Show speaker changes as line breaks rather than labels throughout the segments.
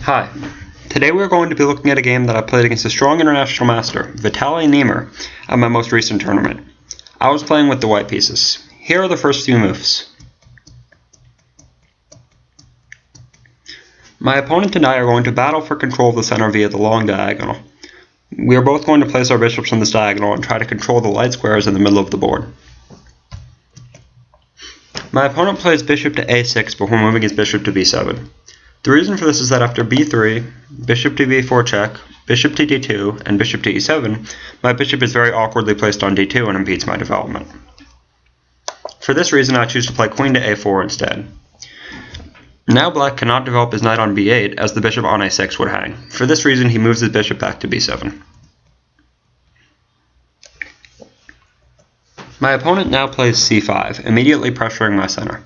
Hi, today we are going to be looking at a game that I played against a strong international master, Vitaly Nemir, at my most recent tournament. I was playing with the white pieces. Here are the first few moves. My opponent and I are going to battle for control of the center via the long diagonal. We are both going to place our bishops on this diagonal and try to control the light squares in the middle of the board. My opponent plays bishop to a6 before moving his bishop to b7. The reason for this is that after b3, bishop to b4 check, bishop to d2, and bishop to e7, my bishop is very awkwardly placed on d2 and impedes my development. For this reason, I choose to play queen to a4 instead. Now black cannot develop his knight on b8 as the bishop on a6 would hang. For this reason, he moves his bishop back to b7. My opponent now plays c5, immediately pressuring my center.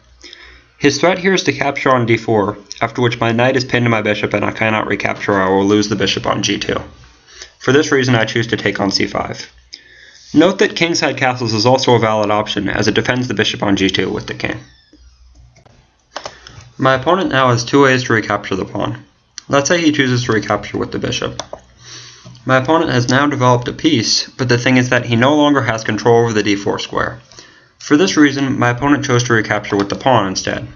His threat here is to capture on d4, after which my knight is pinned to my bishop and I cannot recapture or I will lose the bishop on g2. For this reason I choose to take on c5. Note that kingside castles is also a valid option as it defends the bishop on g2 with the king. My opponent now has two ways to recapture the pawn. Let's say he chooses to recapture with the bishop. My opponent has now developed a piece, but the thing is that he no longer has control over the d4 square. For this reason, my opponent chose to recapture with the pawn instead.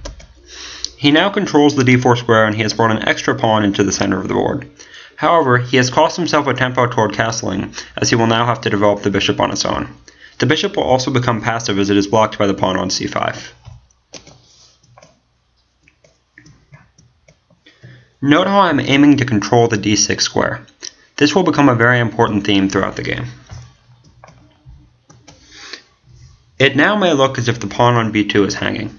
He now controls the d4 square and he has brought an extra pawn into the center of the board. However, he has cost himself a tempo toward castling, as he will now have to develop the bishop on its own. The bishop will also become passive as it is blocked by the pawn on c5. Note how I am aiming to control the d6 square. This will become a very important theme throughout the game. It now may look as if the pawn on b2 is hanging.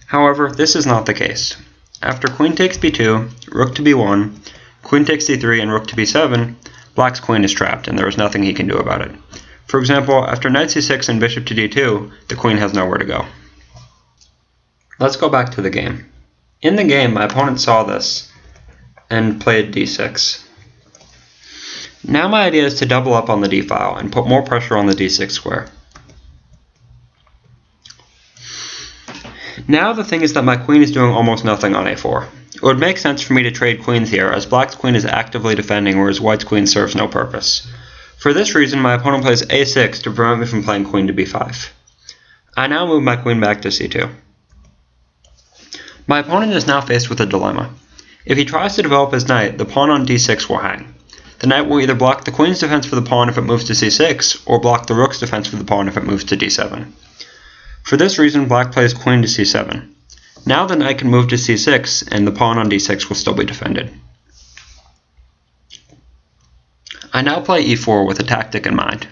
However, this is not the case. After queen takes b2, rook to b1, queen takes c3, and rook to b7, black's queen is trapped and there is nothing he can do about it. For example, after knight c6 and bishop to d2, the queen has nowhere to go. Let's go back to the game. In the game, my opponent saw this and played d6. Now my idea is to double up on the d-file and put more pressure on the d6 square. Now the thing is that my queen is doing almost nothing on a4. It would make sense for me to trade queens here as black's queen is actively defending whereas white's queen serves no purpose. For this reason my opponent plays a6 to prevent me from playing queen to b5. I now move my queen back to c2. My opponent is now faced with a dilemma. If he tries to develop his knight, the pawn on d6 will hang. The knight will either block the queen's defense for the pawn if it moves to c6 or block the rook's defense for the pawn if it moves to d7. For this reason, black plays queen to c7. Now the knight can move to c6, and the pawn on d6 will still be defended. I now play e4 with a tactic in mind.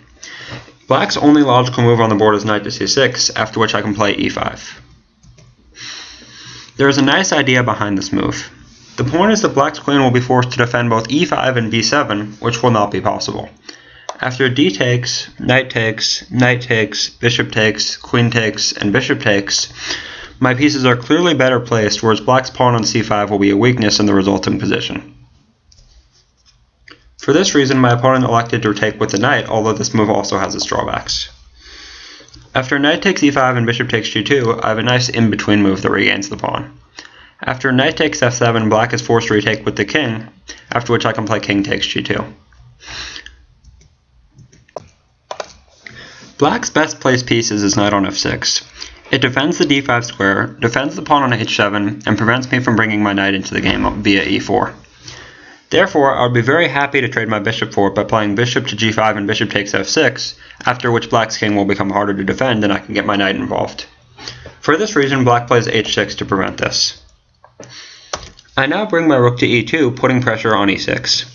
Black's only logical move on the board is knight to c6, after which I can play e5. There is a nice idea behind this move. The point is that black's queen will be forced to defend both e5 and b7, which will not be possible. After d takes, knight takes, bishop takes, queen takes, and bishop takes, my pieces are clearly better placed, whereas black's pawn on c5 will be a weakness in the resulting position. For this reason, my opponent elected to take with the knight, although this move also has its drawbacks. After knight takes e5 and bishop takes g2, I have a nice in-between move that regains the pawn. After knight takes f7, black is forced to retake with the king, after which I can play king takes g2. Black's best placed piece is his knight on f6. It defends the d5 square, defends the pawn on h7, and prevents me from bringing my knight into the game via e4. Therefore, I would be very happy to trade my bishop for it by playing bishop to g5 and bishop takes f6, after which black's king will become harder to defend and I can get my knight involved. For this reason, black plays h6 to prevent this. I now bring my rook to e2, putting pressure on e6.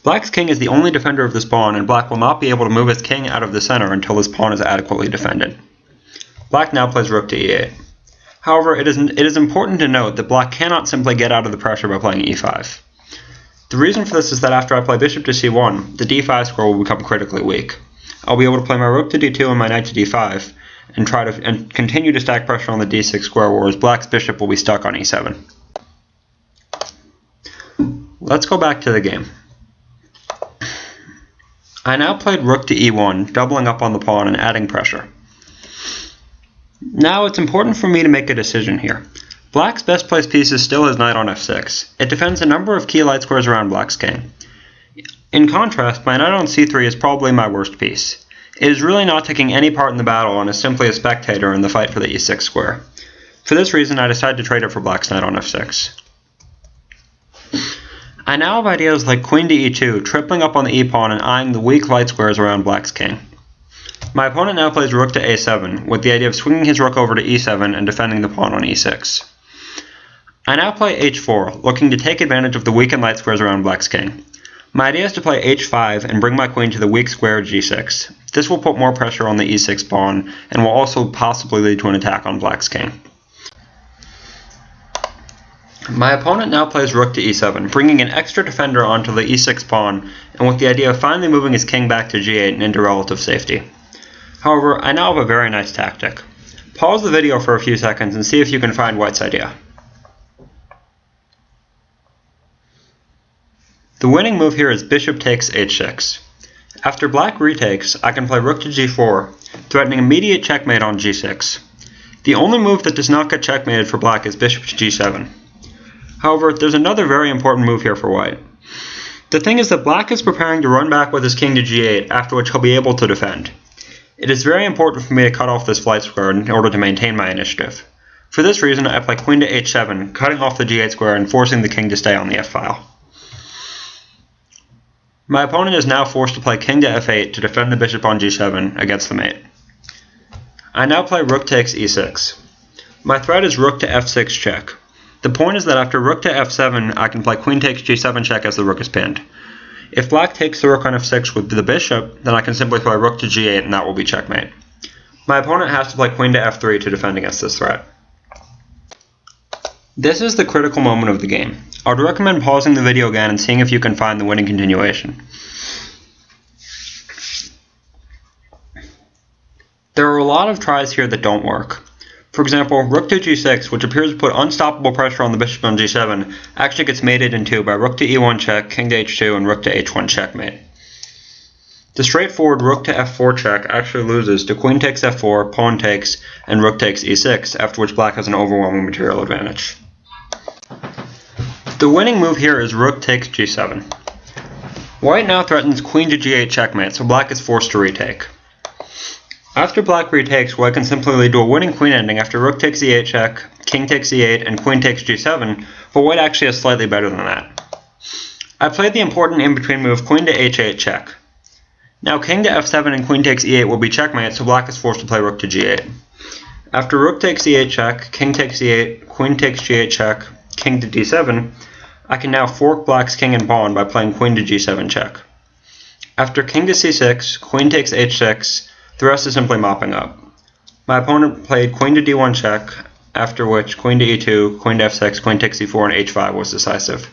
Black's king is the only defender of this pawn, and black will not be able to move his king out of the center until his pawn is adequately defended. Black now plays rook to e8. However, it is important to note that black cannot simply get out of the pressure by playing e5. The reason for this is that after I play bishop to c1, the d5 square will become critically weak. I'll be able to play my rook to d2 and my knight to d5, and continue to stack pressure on the d6 square, whereas black's bishop will be stuck on e7. Let's go back to the game. I now played rook to e1, doubling up on the pawn and adding pressure. Now it's important for me to make a decision here. Black's best placed piece is still his knight on f6. It defends a number of key light squares around Black's king. In contrast, my knight on c3 is probably my worst piece. It is really not taking any part in the battle and is simply a spectator in the fight for the e6 square. For this reason, I decided to trade it for Black's knight on f6. I now have ideas like queen to e2, tripling up on the e-pawn and eyeing the weak light squares around Black's king. My opponent now plays rook to a7, with the idea of swinging his rook over to e7 and defending the pawn on e6. I now play h4, looking to take advantage of the weakened light squares around Black's king. My idea is to play h5 and bring my queen to the weak square g6. This will put more pressure on the e6 pawn and will also possibly lead to an attack on Black's king. My opponent now plays rook to e7, bringing an extra defender onto the e6 pawn and with the idea of finally moving his king back to g8 and into relative safety. However, I now have a very nice tactic. Pause the video for a few seconds and see if you can find White's idea. The winning move here is bishop takes h6. After Black retakes, I can play rook to g4, threatening immediate checkmate on g6. The only move that does not get checkmated for Black is bishop to g7. However, there's another very important move here for White. The thing is that Black is preparing to run back with his king to g8, after which he'll be able to defend. It is very important for me to cut off this flight square in order to maintain my initiative. For this reason, I play queen to h7, cutting off the g8 square and forcing the king to stay on the f-file. My opponent is now forced to play king to f8 to defend the bishop on g7 against the mate. I now play rook takes e6. My threat is rook to f6 check. The point is that after rook to f7, I can play queen takes g7 check as the rook is pinned. If Black takes the rook on f6 with the bishop, then I can simply play rook to g8 and that will be checkmate. My opponent has to play queen to f3 to defend against this threat. This is the critical moment of the game. I would recommend pausing the video again and seeing if you can find the winning continuation. There are a lot of tries here that don't work. For example, rook to g6, which appears to put unstoppable pressure on the bishop on g7, actually gets mated in two by rook to e1 check, king to h2, and rook to h1 checkmate. The straightforward rook to f4 check actually loses to queen takes f4, pawn takes, and rook takes e6, after which Black has an overwhelming material advantage. The winning move here is rook takes g7. White now threatens queen to g8 checkmate, so Black is forced to retake. After Black retakes, White can simply lead to a winning queen ending after rook takes e8 check, king takes e8, and queen takes g7, but White actually is slightly better than that. I played the important in-between move queen to h8 check. Now king to f7 and queen takes e8 will be checkmate, so Black is forced to play rook to g8. After rook takes e8 check, king takes e8, queen takes g8 check, king to d7, I can now fork Black's king and pawn by playing queen to g7 check. After king to c6, queen takes h6, the rest is simply mopping up. My opponent played queen to d1 check, after which queen to e2, queen to f6, queen takes e4, and h5 was decisive.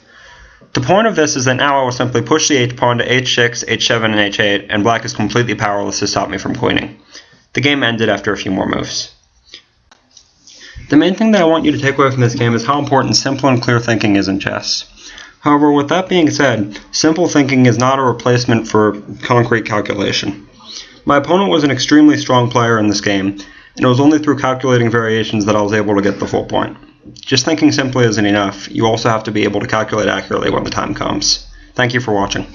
The point of this is that now I will simply push the h-pawn to h6, h7, and h8, and Black is completely powerless to stop me from queening. The game ended after a few more moves. The main thing that I want you to take away from this game is how important simple and clear thinking is in chess. However, with that being said, simple thinking is not a replacement for concrete calculation. My opponent was an extremely strong player in this game, and it was only through calculating variations that I was able to get the full point. Just thinking simply isn't enough, you also have to be able to calculate accurately when the time comes. Thank you for watching.